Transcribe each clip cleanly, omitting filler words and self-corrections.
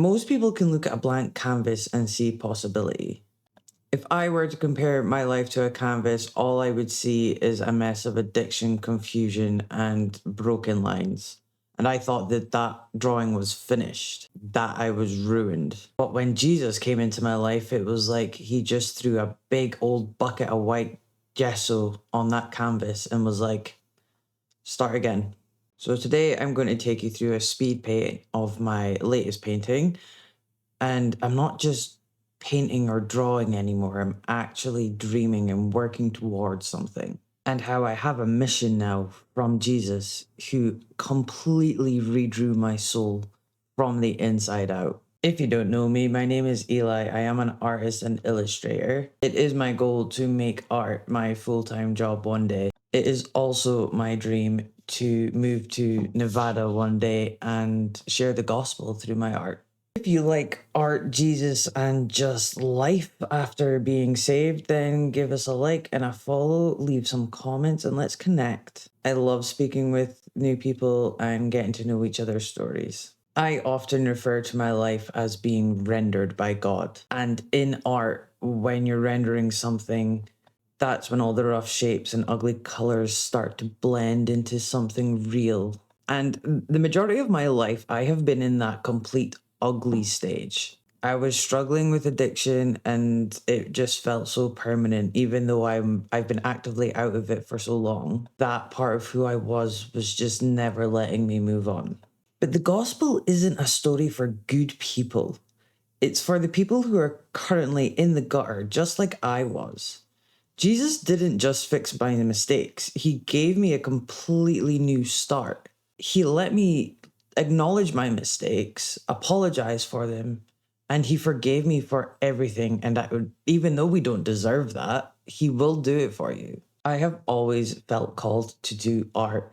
Most people can look at a blank canvas and see possibility. If I were to compare my life to a canvas, all I would see is a mess of addiction, confusion, and broken lines. And I thought that that drawing was finished, that I was ruined. But when Jesus came into my life, it was like he just threw a big old bucket of white gesso on that canvas and was like, start again. So today I'm going to take you through a speed paint of my latest painting. And I'm not just painting or drawing anymore. I'm actually dreaming and working towards something. And how I have a mission now from Jesus, who completely redrew my soul from the inside out. If you don't know me, my name is Eli. I am an artist and illustrator. It is my goal to make art my full-time job one day. It is also my dream to move to Nevada one day and share the gospel through my art. If you like art, Jesus, and just life after being saved, then give us a like and a follow, leave some comments, and let's connect. I love speaking with new people and getting to know each other's stories. I often refer to my life as being rendered by God. And in art, when you're rendering something, that's when all the rough shapes and ugly colors start to blend into something real. And the majority of my life, I have been in that complete ugly stage. I was struggling with addiction and it just felt so permanent, even though I've been actively out of it for so long. That part of who I was just never letting me move on. But the gospel isn't a story for good people. It's for the people who are currently in the gutter, just like I was. Jesus didn't just fix my mistakes. He gave me a completely new start. He let me acknowledge my mistakes, apologize for them, and he forgave me for everything. And even though we don't deserve that, he will do it for you. I have always felt called to do art,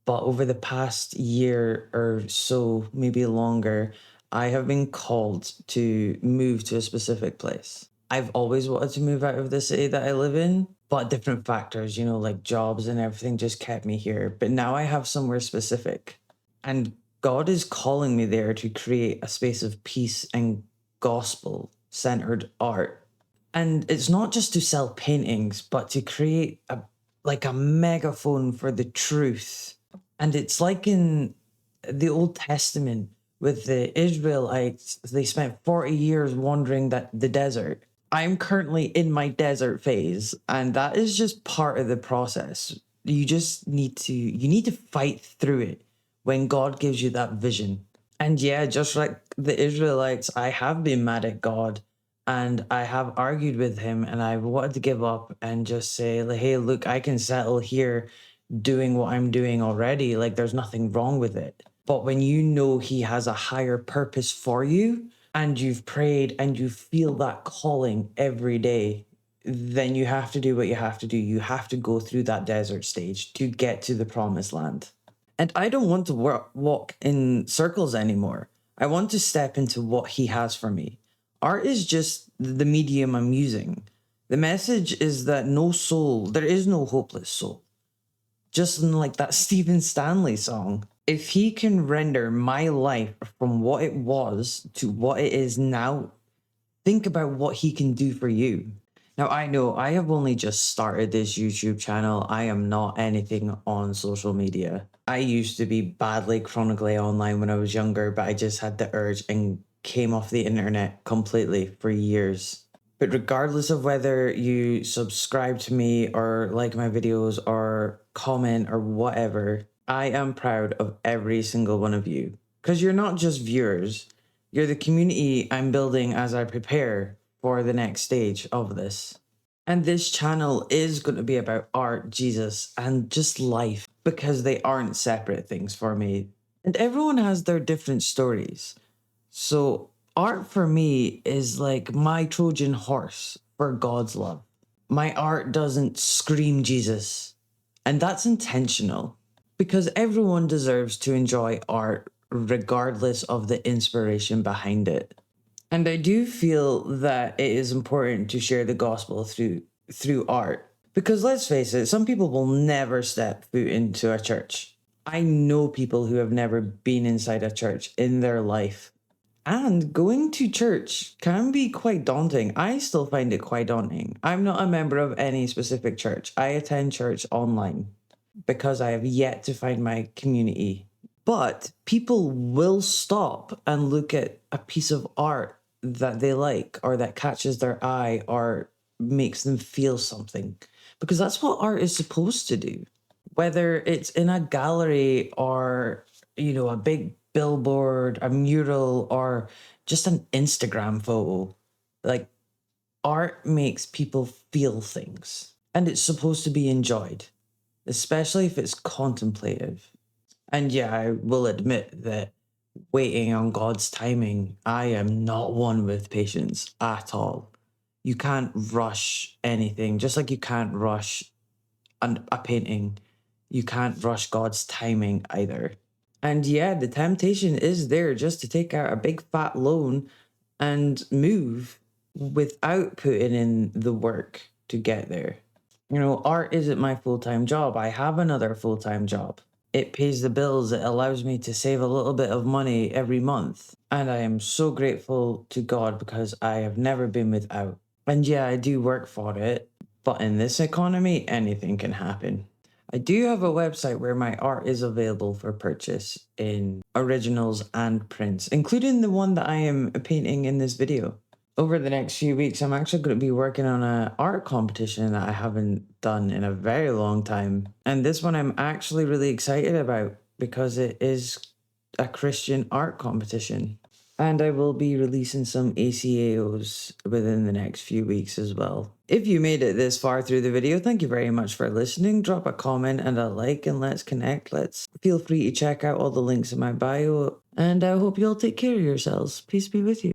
but over the past year or so, maybe longer, I have been called to move to a specific place. I've always wanted to move out of the city that I live in, but different factors, like jobs and everything just kept me here. But now I have somewhere specific. And God is calling me there to create a space of peace and gospel centered art. And it's not just to sell paintings, but to create a megaphone for the truth. And it's like in the Old Testament with the Israelites, they spent 40 years wandering the desert. I'm currently in my desert phase, and that is just part of the process. You just need to fight through it when God gives you that vision. And yeah, just like the Israelites, I have been mad at God and I have argued with him and I've wanted to give up and just say, like, hey, look, I can settle here doing what I'm doing already. Like, there's nothing wrong with it. But when you know he has a higher purpose for you and you've prayed and you feel that calling every day, then you have to do what you have to do. You have to go through that desert stage to get to the promised land. And I don't want to walk in circles anymore. I want to step into what he has for me. Art is just the medium I'm using. The message is that there is no hopeless soul. Just like that Stephen Stanley song. If he can render my life from what it was to what it is now, think about what he can do for you. Now, I know I have only just started this YouTube channel. I am not anything on social media. I used to be badly chronically online when I was younger, but I just had the urge and came off the internet completely for years. But regardless of whether you subscribe to me or like my videos or comment or whatever, I am proud of every single one of you. Because you're not just viewers, you're the community I'm building as I prepare for the next stage of this. And this channel is going to be about art, Jesus, and just life, because they aren't separate things for me. And everyone has their different stories. So art for me is like my Trojan horse for God's love. My art doesn't scream Jesus, and that's intentional because everyone deserves to enjoy art regardless of the inspiration behind it. And I do feel that it is important to share the gospel through art. Because let's face it, some people will never step foot into a church. I know people who have never been inside a church in their life. And going to church can be quite daunting. I still find it quite daunting. I'm not a member of any specific church. I attend church online because I have yet to find my community. But people will stop and look at a piece of art that they like or that catches their eye or makes them feel something, because that's what art is supposed to do. Whether it's in a gallery or, a big billboard, a mural, or just an Instagram photo, like, art makes people feel things and it's supposed to be enjoyed, especially if it's contemplative. And yeah, I will admit that waiting on God's timing, I am not one with patience at all. You can't rush anything, just like you can't rush a painting. You can't rush God's timing either. And yeah, the temptation is there just to take out a big fat loan and move without putting in the work to get there. Art isn't my full time job. I have another full time job. It pays the bills. It allows me to save a little bit of money every month. And I am so grateful to God because I have never been without. And yeah, I do work for it. But in this economy, anything can happen. I do have a website where my art is available for purchase in originals and prints, including the one that I am painting in this video. Over the next few weeks, I'm actually going to be working on an art competition that I haven't done in a very long time. And this one I'm actually really excited about because it is a Christian art competition. And I will be releasing some ACAOs within the next few weeks as well. If you made it this far through the video, thank you very much for listening. Drop a comment and a like and let's connect. Feel free to check out all the links in my bio. And I hope you all take care of yourselves. Peace be with you.